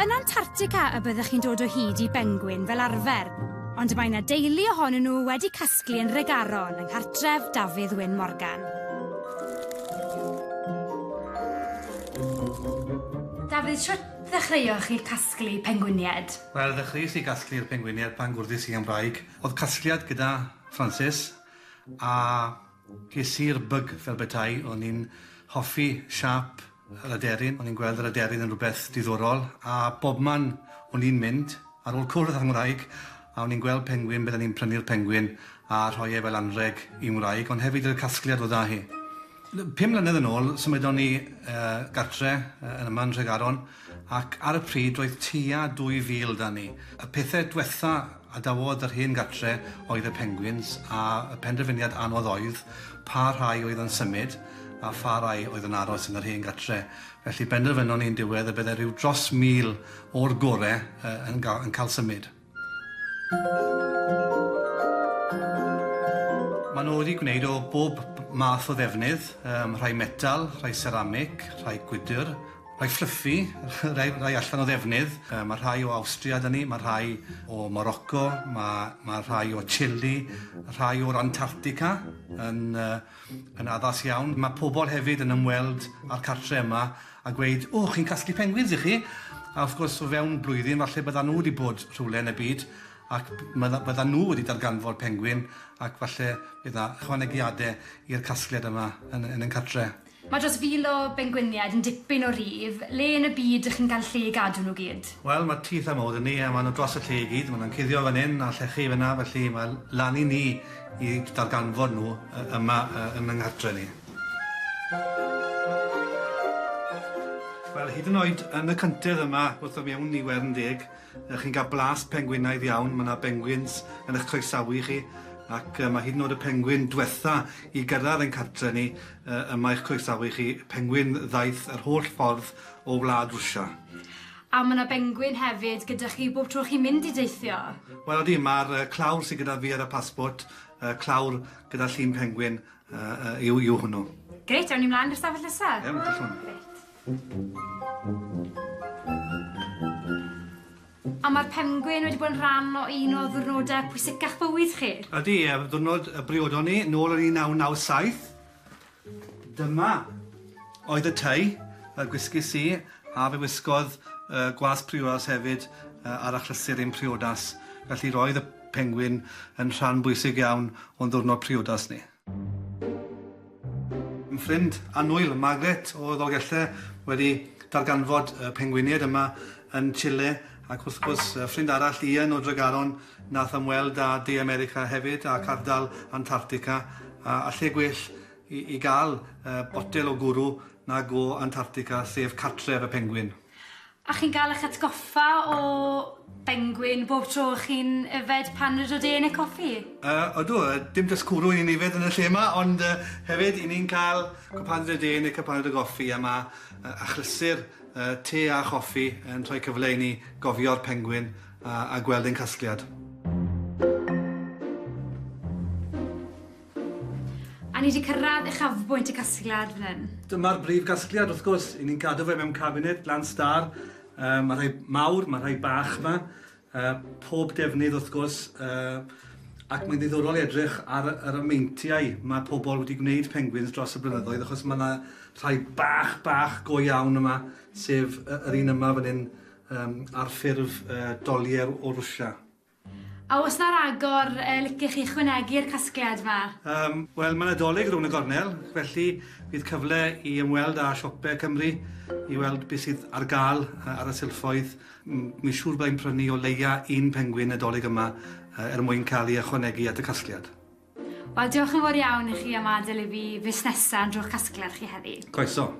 Yn Antarctica y byddwch chi'n dod o hyd i bengwyn fel arfer, ond mae yna deulu ohonyn nhw wedi casglu yn Regaron yng nghartref Dafydd Wyn Morgan. Dafydd, sut ddechreuoch chi casglu pengwyniad? Wel, ddechreuais i gasglu'r pengwyniad pan gwrddes i Gymraeg. Oedd casgliad gyda Francis a ges i'r byg fel betai. O'n i'n hoffi siap yr aderyn. O'n i'n gweld yr aderyn yn rhywbeth diddorol. A bobman o'n i'n mynd ar ôl cwrdd â Nghymraeg a o'n i'n gweld pengwyn, byddwn ni'n prynu'r pengwyn a rhoi e fel anreg i Ngwraig, ond hefyd y casgliad o dda hi. 5 mlynedd yn ôl, symudon ni gartre yn yma yn Tregaron, ac ar y pryd roedd tua 2000 da ni. Y pethau diwetha a dawodd yr hen gartre oedd y pengwyns, a y penderfyniad anodd oedd pa rhai oedd yn symud a pha rai oedd yn aros yn yr hen gartre. Felly benderfynon ni'n diwedd y byddai rhyw dros 1000 o'r gorau yn cael symud. Maen nhw wedi gwneud o bob math o ddefnydd, rhai metal, rhai ceramic, rhai gwydr, rhai fluffy, rhai allan o ddefnydd. Mae rhai o Awstria da ni, mae rhai o Morocco, mae rhai o Chile, rhai o'r Antarctica yn addas iawn. Mae pobl hefyd yn ymweld â'r cartre yma a gweud, o, chi'n casglu pengwyns i chi? A wrth gwrs, o fewn blwyddyn, falle bydda nhw wedi bod rhywle yn y byd, ac bydda nhw wedi darganfod pengwyn, ac falle bydda chwanegiadau i'r casgliad yma yn y cartre. Mae dros 1000 o bengwyniad yn dipyn o rif. Le yn y byd ydych chi'n cael lle i gadw nhw gyd? Wel, mae tith am oedd yn ni, a maen nhw dros y lle i gyd. Maen nhw'n cuddio fan hyn a llechu fyna, felly mae lan i ni i darganfod nhw yma yn yng nghartre ni. Wel, hyd yn oed yn y cyntedd yma, wrth o mewn i Wern Deg, chi'n cael blas pengwynaidd iawn. Mae yna pengwyns yn eich croesawu chi, ac mae hyd yn oed y pengwyn diwetha i gyrraedd ein cartre ni yma eich croesawu chi. Pengwyn ddaeth yr holl ffordd o wlad Rwsia. A mae yna bengwyn hefyd gyda chi bob tro chi'n mynd i deithio? Wel, ydy, mae'r clawr sydd gyda fi ar y pasbort, clawr gyda llun pengwyn yw hwnnw. Greit, awn ni mlaen i'r stafell nesaf? Ie, gallwn. A mae'r pengwyn wedi bod yn rhan o un o ddiwrnodau pwysicach bywyd chi? Ydy, ddiwrnod y briodon ni, nôl yn 1997. Dyma oedd y tei, y gwisgus i, a fe wisgodd gwas priodas hefyd ar achlysur ein priodas. Felly roedd y pengwyn yn rhan bwysig iawn o'n ddiwrnod priodas ni. Yn ffrind annwyl, Margaret o Ddolgellau, wedi darganfod y pengwyniad yma yn Chile, ac wrth gwrs ffrind arall Ian o Tregaron nath ymweld â De America hefyd ac ardal Antarctica, a lle gwell i gael botel o gwrw nag o Antarctica, sef cartref y pengwyn. A chi'n gael eich atgoffa o bengwyn bob tro chi'n yfed paned o de neu coffi? Ydw, dim jyst cwrw i'n yfed yn y lle yma, ond hefyd i ni'n cael cwpaned o de neu cwpaned o goffi, a mae achlysur te a choffi yn rhoi cyfle i ni gofio'r pengwyn a gweld ein casgliad. A ni wedi cyrraedd eich afbwynt y casgliad fan hyn? Dyma'r brif casgliad, wrth gwrs. I ni'n cadw fe mewn cabinet, lan star. Mae rhai mawr, mae rhai bach yma. Pob defnydd, wrth gwrs. Ac mae'n ddiddorol i edrych ar y meintiau mae pobl wedi gwneud pengwyns dros y blynyddoedd, achos mae yna rhai bach go iawn yma, sef yr un yma fan hyn ar ffurf dolier o Rwsia. A oes na'r agor licech chi chwynegu'r casgliad yma? Wel, mae'n Nadolig rhwng y gornel, felly bydd cyfle i ymweld â siopau Cymru, i weld beth sydd ar gael ar y silffoedd. Mi'n siŵr byddai'n prynu o leia un pengwyn Nadolig yma mwyn cael ei ychwanegu at y casgliad. Wel, diolch yn fawr iawn i chi am adael i fi fusnesau yn drwy'ch casgliad chi heddi. Croeso.